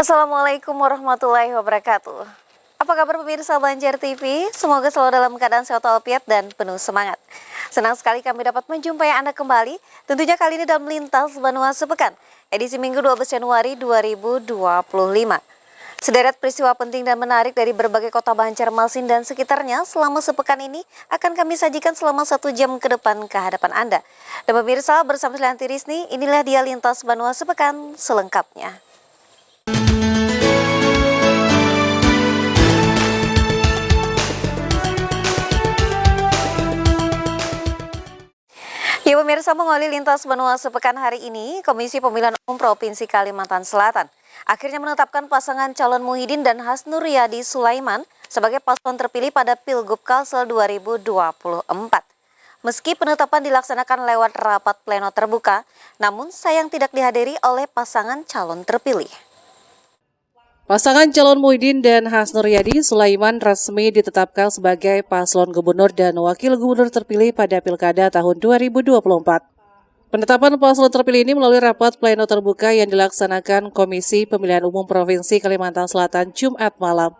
Assalamualaikum warahmatullahi wabarakatuh. Apa kabar pemirsa Banjar TV? Semoga selalu dalam keadaan sehat walafiat dan penuh semangat. Senang sekali kami dapat menjumpai Anda kembali, tentunya kali ini dalam Lintas Banua Sepekan, edisi Minggu 12 Januari 2025. Sederet peristiwa penting dan menarik dari berbagai kota Banjarmasin dan sekitarnya selama sepekan ini akan kami sajikan selama 1 jam ke depan ke hadapan Anda. Dan pemirsa, bersama saya Lanti Risni, inilah dia Lintas Banua Sepekan selengkapnya. Ya pemirsa, mengawali Lintas Banua Sepekan hari ini, Komisi Pemilihan Umum Provinsi Kalimantan Selatan akhirnya menetapkan pasangan calon Muhyiddin dan Hasnur Yadi Sulaiman sebagai paslon terpilih pada Pilgub Kalsel 2024. Meski penetapan dilaksanakan lewat rapat pleno terbuka, namun sayang tidak dihadiri oleh pasangan calon terpilih. Pasangan calon Muhyiddin dan Hasnur Yadi Sulaiman resmi ditetapkan sebagai paslon gubernur dan wakil gubernur terpilih pada Pilkada tahun 2024. Penetapan paslon terpilih ini melalui rapat pleno terbuka yang dilaksanakan Komisi Pemilihan Umum Provinsi Kalimantan Selatan Jumat malam.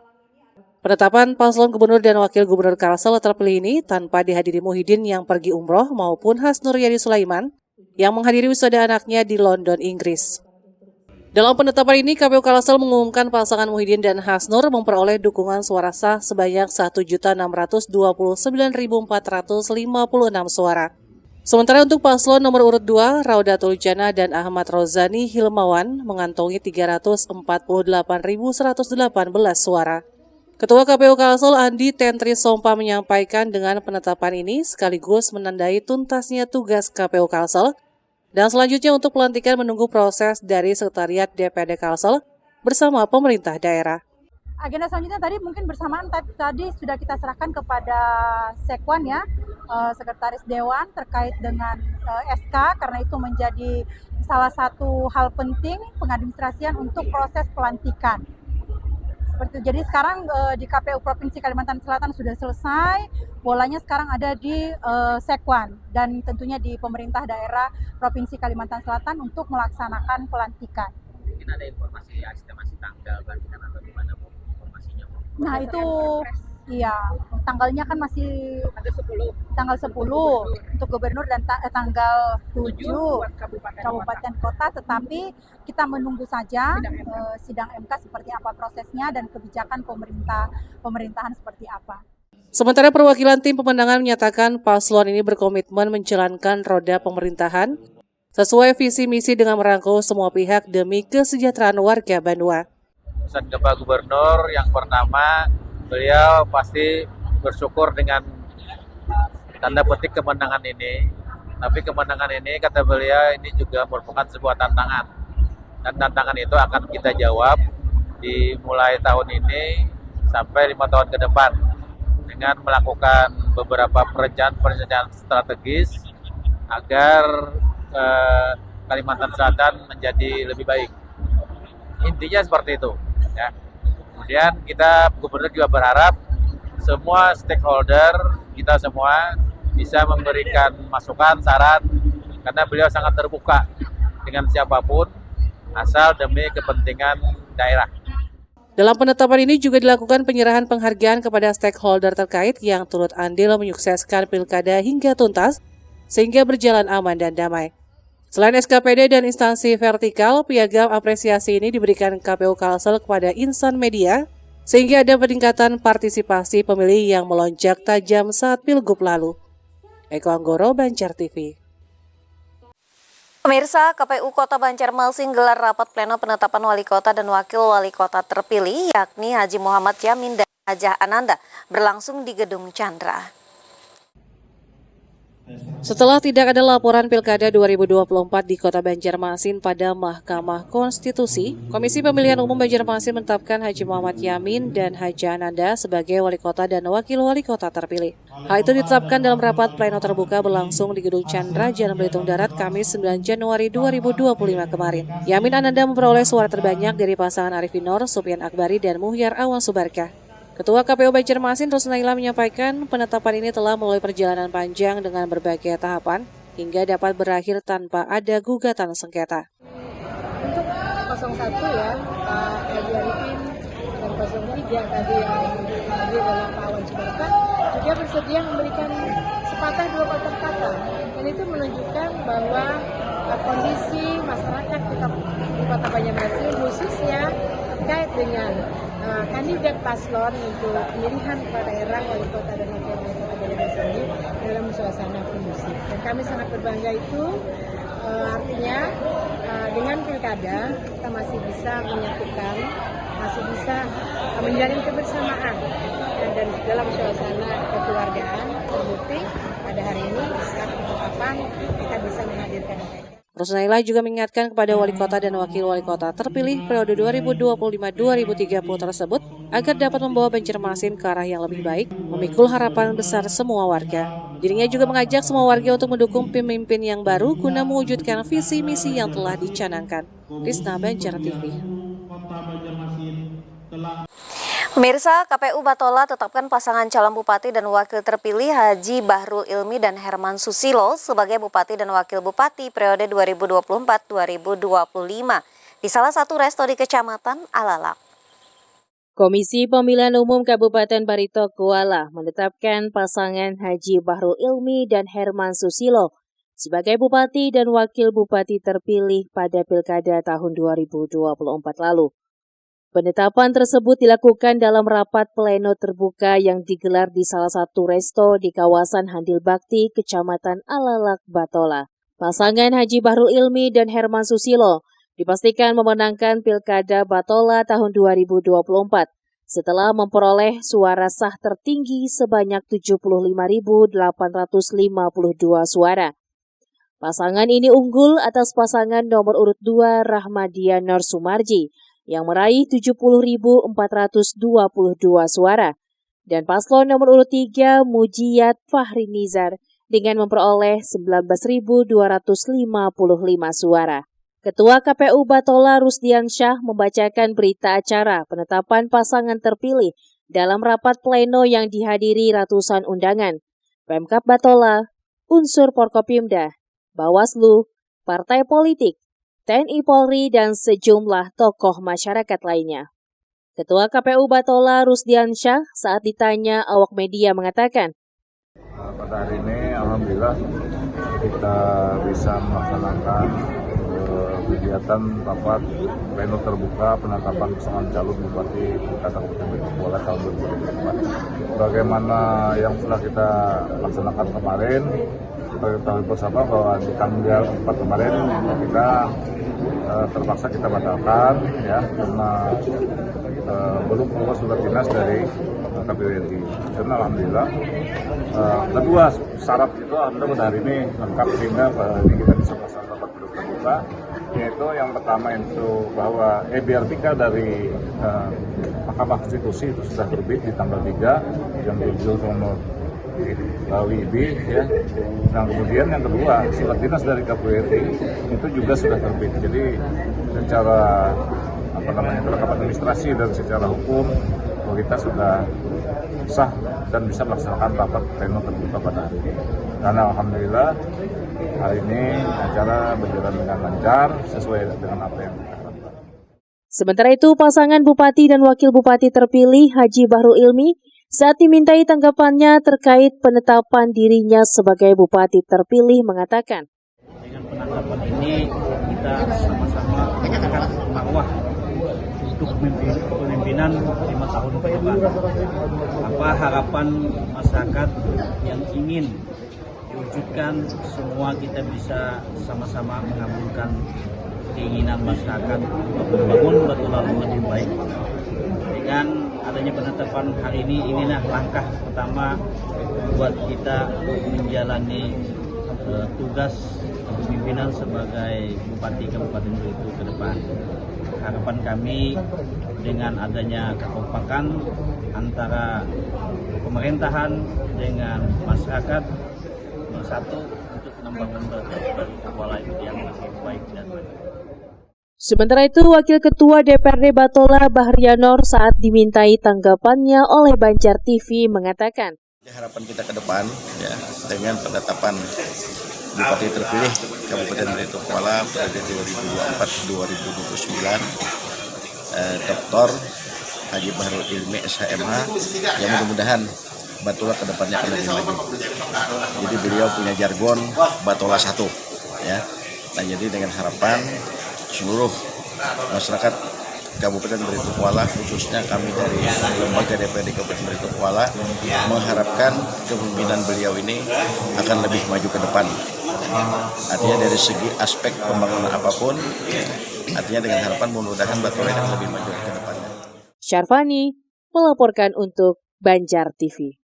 Penetapan paslon gubernur dan wakil gubernur Kalsel terpilih ini tanpa dihadiri Muhyiddin yang pergi umroh maupun Hasnur Yadi Sulaiman yang menghadiri wisuda anaknya di London, Inggris. Dalam penetapan ini, KPU Kalsel mengumumkan pasangan Muhyiddin dan Hasnur memperoleh dukungan suara sah sebanyak 1.629.456 suara. Sementara untuk paslon nomor urut 2, Raudatul Jannah dan Ahmad Rozani Hilmawan mengantongi 348.118 suara. Ketua KPU Kalsel Andi Tentri Sompa menyampaikan dengan penetapan ini sekaligus menandai tuntasnya tugas KPU Kalsel dan selanjutnya untuk pelantikan menunggu proses dari Sekretariat DPD Kalsel bersama pemerintah daerah. Agenda selanjutnya tadi mungkin bersamaan tadi sudah kita serahkan kepada Sekwan ya, Sekretaris Dewan terkait dengan SK karena itu menjadi salah satu hal penting pengadministrasian untuk proses pelantikan. Seperti itu. Jadi sekarang di KPU Provinsi Kalimantan Selatan sudah selesai, bolanya sekarang ada di Sekwan dan tentunya di pemerintah daerah Provinsi Kalimantan Selatan untuk melaksanakan pelantikan. Mungkin ada informasi estimasi tanggal pelantikan atau gimana Bu informasinya Bu? Nah itu iya, tanggalnya kan masih tanggal 10 untuk gubernur dan tanggal 7 kabupaten kota, tetapi kita menunggu saja sidang MK seperti apa prosesnya dan kebijakan pemerintahan seperti apa. Sementara perwakilan tim pemenangan menyatakan paslon ini berkomitmen menjalankan roda pemerintahan sesuai visi misi dengan merangkul semua pihak demi kesejahteraan warga Banua. Pesan ke Pak Gubernur yang pertama, beliau pasti bersyukur dengan tanda petik kemenangan ini. Tapi kemenangan ini kata beliau ini juga merupakan sebuah tantangan. Dan tantangan itu akan kita jawab dimulai tahun ini sampai 5 tahun ke depan dengan melakukan beberapa perencanaan strategis agar Kalimantan Selatan menjadi lebih baik. Intinya seperti itu. Ya. Kemudian kita gubernur juga berharap semua stakeholder kita semua bisa memberikan masukan, saran, karena beliau sangat terbuka dengan siapapun asal demi kepentingan daerah. Dalam penetapan ini juga dilakukan penyerahan penghargaan kepada stakeholder terkait yang turut andil menyukseskan pilkada hingga tuntas sehingga berjalan aman dan damai. Selain SKPD dan instansi vertikal, piagam apresiasi ini diberikan KPU Kalsel kepada insan media, sehingga ada peningkatan partisipasi pemilih yang melonjak tajam saat Pilgub lalu. Eko Anggoro, Banjar TV. Pemirsa, KPU Kota Banjarmasin gelar rapat pleno penetapan wali kota dan wakil wali kota terpilih, yakni Haji Muhammad Yamin dan Hajah Ananda, berlangsung di Gedung Chandra. Setelah tidak ada laporan Pilkada 2024 di Kota Banjarmasin pada Mahkamah Konstitusi, Komisi Pemilihan Umum Banjarmasin menetapkan Haji Muhammad Yamin dan Hajah Ananda sebagai wali kota dan wakil wali kota terpilih. Hal itu ditetapkan dalam rapat pleno terbuka berlangsung di Gedung Chandra, Jalan Belitung Darat, Kamis 9 Januari 2025 kemarin. Yamin Ananda memperoleh suara terbanyak dari pasangan Arifin Nur, Supian Akbari, dan Muhyar Awan Subarkah. Ketua KPU Banjarmasin Rusnaila menyampaikan penetapan ini telah melalui perjalanan panjang dengan berbagai tahapan hingga dapat berakhir tanpa ada gugatan sengketa. Untuk 01 ya, Pak Arifin dan paslon 3 tadi yang hadir dalam Pak Wan Subarta juga bersedia memberikan sepatah dua patah kata, dan itu menunjukkan bahwa kondisi masyarakat di Kabupaten Banjarmasin khususnya terkait dengan kandidat paslon untuk pemilihan kepala daerah, wali kota dan wakil wali kota Banjarmasin ini dalam suasana kondusif. Dan kami sangat berbangga itu, artinya dengan pilkada kita masih bisa menyatukan, masih bisa menjalin kebersamaan dan dalam suasana kekeluargaan. Terbukti pada hari ini saat penetapan kita bisa menghadirkan mereka. Rusnaila juga mengingatkan kepada wali kota dan wakil wali kota terpilih periode 2025-2030 tersebut agar dapat membawa Banjarmasin ke arah yang lebih baik, memikul harapan besar semua warga. Dirinya juga mengajak semua warga untuk mendukung pemimpin yang baru guna mewujudkan visi misi yang telah dicanangkan. Risna, Banjar TV. Pemirsa, KPU Batola tetapkan pasangan calon bupati dan wakil terpilih Haji Bahrul Ilmi dan Herman Susilo sebagai bupati dan wakil bupati periode 2024-2025 di salah satu resto di Kecamatan Alalak. Komisi Pemilihan Umum Kabupaten Barito Kuala menetapkan pasangan Haji Bahrul Ilmi dan Herman Susilo sebagai bupati dan wakil bupati terpilih pada Pilkada tahun 2024 lalu. Penetapan tersebut dilakukan dalam rapat pleno terbuka yang digelar di salah satu resto di kawasan Handil Bakti, Kecamatan Alalak, Batola. Pasangan Haji Bahrul Ilmi dan Herman Susilo dipastikan memenangkan Pilkada Batola tahun 2024 setelah memperoleh suara sah tertinggi sebanyak 75.852 suara. Pasangan ini unggul atas pasangan nomor urut 2 Rahmadian Nur Sumarji yang meraih 70.422 suara, dan paslon nomor urut 3 Mujiyat Fahri Nizar dengan memperoleh 19.255 suara. Ketua KPU Batola Rusdian Syah membacakan berita acara penetapan pasangan terpilih dalam rapat pleno yang dihadiri ratusan undangan, Pemkab Batola, unsur Porkopimda, Bawaslu, partai politik, TNI Polri, dan sejumlah tokoh masyarakat lainnya. Ketua KPU Batola Rusdian Syah saat ditanya awak media mengatakan, pada hari ini alhamdulillah kita bisa melaksanakan kegiatan rapat pleno terbuka penetapan pasangan calon bupati Kabupaten Barito Kuala tahun 2024. Bagaimana yang sudah kita laksanakan kemarin, kita ketahui bersama bahwa di tanggal 4 kemarin kita terpaksa kita batalkan ya karena belum keluar surat dinas dari KPU RI. Karena alhamdulillah kedua syarat itu alhamdulillah pada hari ini lengkap sehingga ini kita bisa melaksanakan rapat pleno terbuka, yaitu yang pertama itu bahwa EBRTK dari Mahkamah Konstitusi itu sudah terbit di tanggal 3 yang berjudul nomor WIB ya. Nah kemudian yang kedua surat dinas dari KPU RI itu juga sudah terbit. Jadi secara kelengkapan administrasi dan secara hukum kita sudah sah dan bisa melaksanakan rapat pleno terbuka pada hari ini. Karena alhamdulillah hari ini acara berjalan dengan lancar sesuai dengan apa yang kita harapkan. Sementara itu, pasangan bupati dan wakil bupati terpilih Haji Bahrul Ilmi saat dimintai tanggapannya terkait penetapan dirinya sebagai bupati terpilih mengatakan, dengan penetapan ini kita sama-sama mengangkat marwah untuk kepemimpinan 5 tahun ke depan. Apa harapan masyarakat yang ingin diwujudkan, semua kita bisa sama-sama mengabulkan keinginan masyarakat untuk membangun Batola lebih baik. Dengan adanya penetapan hari ini, inilah langkah pertama buat kita menjalani tugas kepemimpinan sebagai Bupati Kabupaten Barito ke depan. Harapan kami dengan adanya kekompakan antara pemerintahan dengan masyarakat bersatu untuk membangun Barito Kuala yang lebih baik dan baik. Sementara itu, Wakil Ketua DPRD Batola Bahrianor saat dimintai tanggapannya oleh Banjar TV mengatakan, harapan kita ke depan ya dengan penetapan Bupati terpilih Kabupaten Barito Kuala periode 2024-2029 Dr. Haji Bahrul Ilmi SHMH, yang mudah-mudahan Batola kedepannya akan lebih maju. Jadi beliau punya jargon Batola 1, ya. Nah, jadi dengan harapan seluruh masyarakat Kabupaten Barito Kuala, khususnya kami dari lembaga DPRD Kabupaten Barito Kuala, mengharapkan kepemimpinan beliau ini akan lebih maju ke depan. Artinya dari segi aspek pembangunan apapun, artinya dengan harapan mudah-mudahan Batola akan lebih maju ke depannya. Syarfani melaporkan untuk Banjar TV.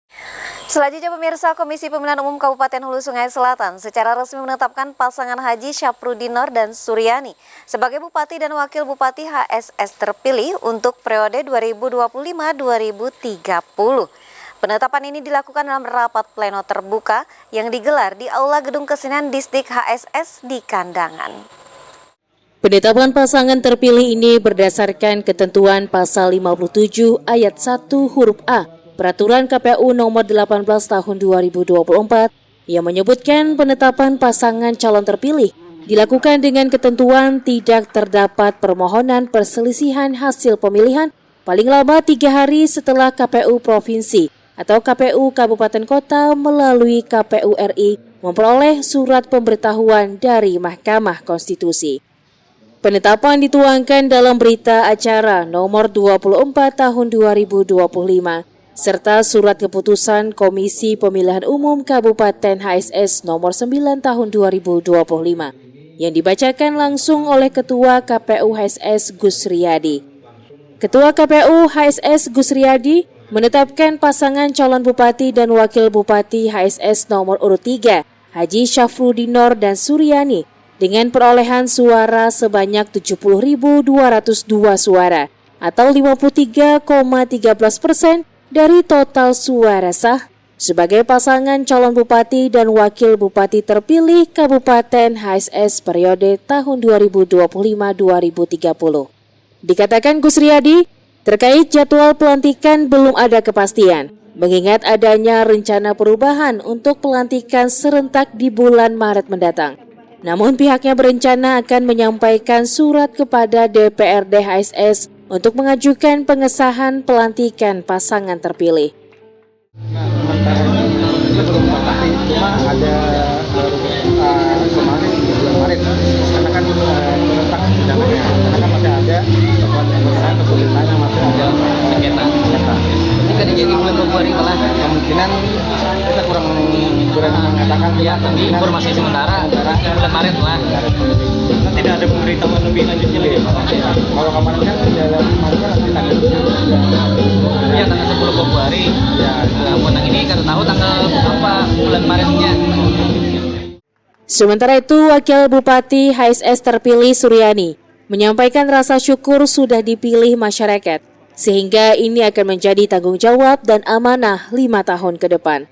Selanjutnya pemirsa, Komisi Pemilihan Umum Kabupaten Hulu Sungai Selatan secara resmi menetapkan pasangan Haji Syafrudinor dan Suryani sebagai Bupati dan Wakil Bupati HSS terpilih untuk periode 2025-2030. Penetapan ini dilakukan dalam rapat pleno terbuka yang digelar di Aula Gedung Kesenian Distrik HSS di Kandangan. Penetapan pasangan terpilih ini berdasarkan ketentuan pasal 57 ayat 1 huruf A Peraturan KPU nomor 18 tahun 2024 yang menyebutkan penetapan pasangan calon terpilih dilakukan dengan ketentuan tidak terdapat permohonan perselisihan hasil pemilihan paling lama 3 hari setelah KPU Provinsi atau KPU Kabupaten Kota melalui KPU RI memperoleh surat pemberitahuan dari Mahkamah Konstitusi. Penetapan dituangkan dalam berita acara nomor 24 tahun 2025 serta surat keputusan Komisi Pemilihan Umum Kabupaten HSS nomor 9 tahun 2025 yang dibacakan langsung oleh Ketua KPU HSS Gus Riyadi. Ketua KPU HSS Gus Riyadi menetapkan pasangan calon Bupati dan Wakil Bupati HSS nomor urut 3 Haji Syafrudinor dan Suryani dengan perolehan suara sebanyak 70.202 suara atau 53,13% dari total suara sah sebagai pasangan calon Bupati dan Wakil Bupati terpilih Kabupaten HSS periode tahun 2025-2030. Dikatakan Gus Riyadi, terkait jadwal pelantikan belum ada kepastian, mengingat adanya rencana perubahan untuk pelantikan serentak di bulan Maret mendatang. Namun pihaknya berencana akan menyampaikan surat kepada DPRD HSS untuk mengajukan pengesahan pelantikan pasangan terpilih. Cuma ada kemarin di bulan Maret karena kan terletak undangannya, karena kan masih ada pemerintahan masih ada sengketa. Jika dijadi bulan Februari malah kemungkinan kita kurang berani mengatakan ya, tapi informasi sementara bulan Maret lah. Kan tidak ada pemberitahuan lebih lanjutnya lagi. Kalau kemarin kan dalam Maret nanti tanggal ya tanggal 10 Februari. Ya, menang ini kita tahu tanggal apa bulan Maretnya. Sementara itu, Wakil Bupati HSS terpilih Suryani menyampaikan rasa syukur sudah dipilih masyarakat, sehingga ini akan menjadi tanggung jawab dan amanah 5 tahun ke depan.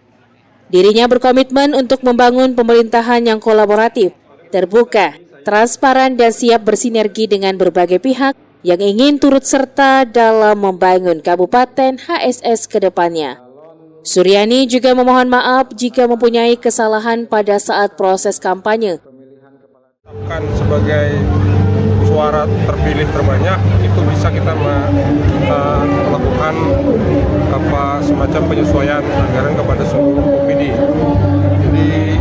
Dirinya berkomitmen untuk membangun pemerintahan yang kolaboratif, terbuka, transparan dan siap bersinergi dengan berbagai pihak yang ingin turut serta dalam membangun Kabupaten HSS ke depannya. Suryani juga memohon maaf jika mempunyai kesalahan pada saat proses kampanye. Sebagai suara terpilih terbanyak itu bisa kita melakukan semacam penyesuaian anggaran kepada seluruh OPD. Jadi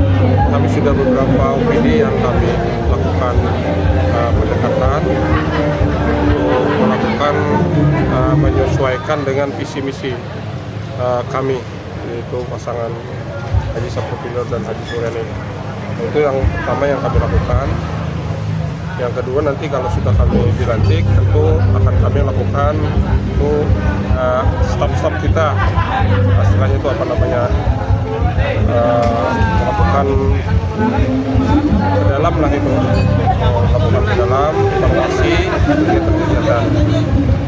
kami sudah beberapa OPD yang kami lakukan pendekatan untuk melakukan menyesuaikan dengan visi misi kami, yaitu pasangan Haji Syafrudinor dan Haji Suryani. Itu yang pertama yang kami lakukan. Yang kedua, nanti kalau sudah kami dilantik, tentu akan kami lakukan itu staf-staf kita, istilahnya itu melakukan ke dalam lah itu, melakukan ke dalam evaluasi kegiatan-kegiatan.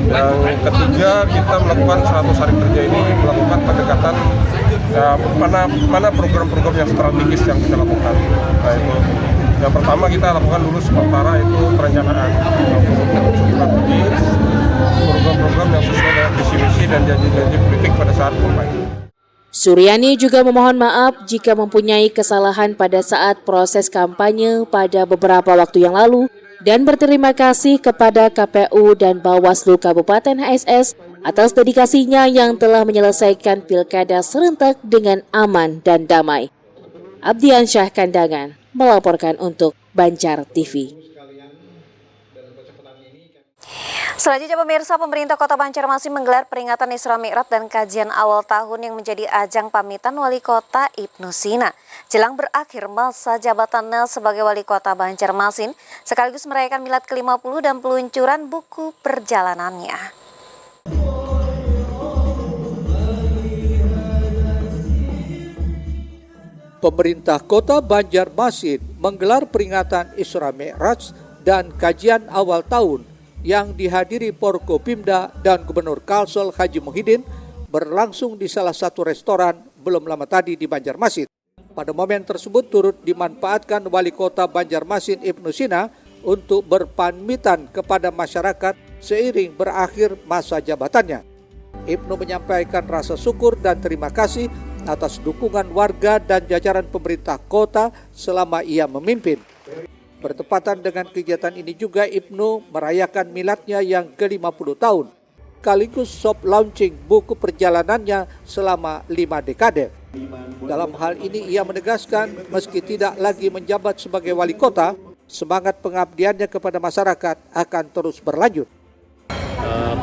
Yang ketiga, kita melakukan 100 hari kerja ini melakukan pendekatan mana program-program yang strategis yang kita lakukan. Nah, itu yang pertama kita lakukan dulu sementara itu perencanaan strategis, program-program yang sesuai dengan visi-misi dan janji-janji politik pada saat kampanye. Suryani juga memohon maaf jika mempunyai kesalahan pada saat proses kampanye pada beberapa waktu yang lalu dan berterima kasih kepada KPU dan Bawaslu Kabupaten HSS atas dedikasinya yang telah menyelesaikan pilkada serentak dengan aman dan damai. Abdiansyah Kandangan melaporkan untuk Banjar TV. Selanjutnya pemirsa, pemerintah Kota Banjarmasin menggelar peringatan Isra Mi'raj dan kajian awal tahun yang menjadi ajang pamitan Wali Kota Ibnu Sina. Jelang berakhir masa jabatannya sebagai Wali Kota Banjarmasin, sekaligus merayakan milad ke-50 dan peluncuran buku perjalanannya. Pemerintah Kota Banjarmasin menggelar peringatan Isra Mi'raj dan kajian awal tahun yang dihadiri Forkopimda dan Gubernur Kalsel Haji Muhyiddin berlangsung di salah satu restoran belum lama tadi di Banjarmasin. Pada momen tersebut turut dimanfaatkan Wali Kota Banjarmasin Ibnu Sina untuk berpamitan kepada masyarakat seiring berakhir masa jabatannya. Ibnu menyampaikan rasa syukur dan terima kasih atas dukungan warga dan jajaran pemerintah kota selama ia memimpin. Bertepatan dengan kegiatan ini juga Ibnu merayakan miladnya yang ke-50 tahun, sekaligus soft launching buku perjalanannya selama 5 dekade. Dalam hal ini ia menegaskan meski tidak lagi menjabat sebagai wali kota, semangat pengabdiannya kepada masyarakat akan terus berlanjut.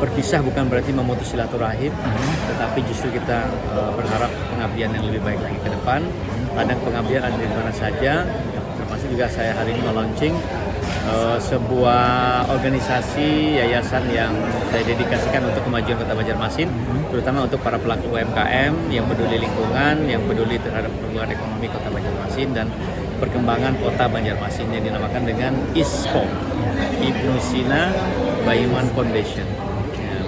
Berpisah bukan berarti memutus silaturahim, tetapi justru kita berharap pengabdian yang lebih baik lagi ke depan. Ladang pengabdian ada di mana saja, termasuk juga saya hari ini melaunching sebuah organisasi yayasan yang saya dedikasikan untuk kemajuan Kota Banjarmasin, terutama untuk para pelaku UMKM yang peduli lingkungan, yang peduli terhadap pertumbuhan ekonomi Kota Banjarmasin dan perkembangan Kota Banjarmasin yang dinamakan dengan ISPO, Ibnu Sina Baiman Foundation.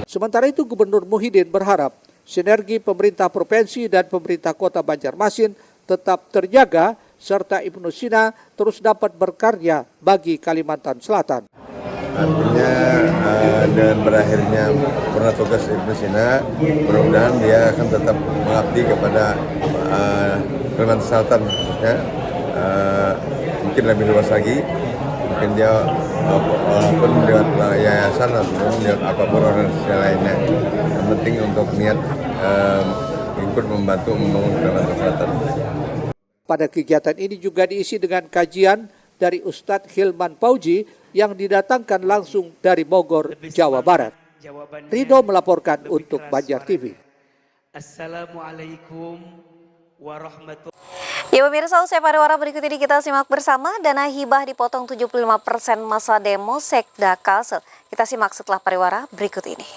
Sementara itu Gubernur Muhyiddin berharap sinergi pemerintah provinsi dan pemerintah Kota Banjarmasin tetap terjaga serta Ibnu Sina terus dapat berkarya bagi Kalimantan Selatan. Artinya dengan berakhirnya purna tugas Ibnu Sina, mudah-mudahan dia akan tetap mengabdi kepada Kalimantan Selatan khususnya, mungkin lebih luas lagi. Mungkin dia walaupun lewat yayasan atau lewat apapun organisasi lainnya, yang penting untuk niat ikut membantu membangun Kalimantan Selatan. Pada kegiatan ini juga diisi dengan kajian dari Ustadz Hilman Fauji yang didatangkan langsung dari Bogor, Jawa Barat. Ridho melaporkan untuk Banjar TV. Assalamualaikum warahmatullahi. Ya pemirsa, usai pariwara berikut ini kita simak bersama. Dana hibah dipotong 75% masa demo Sekda Kalsel. Kita simak setelah pariwara berikut ini.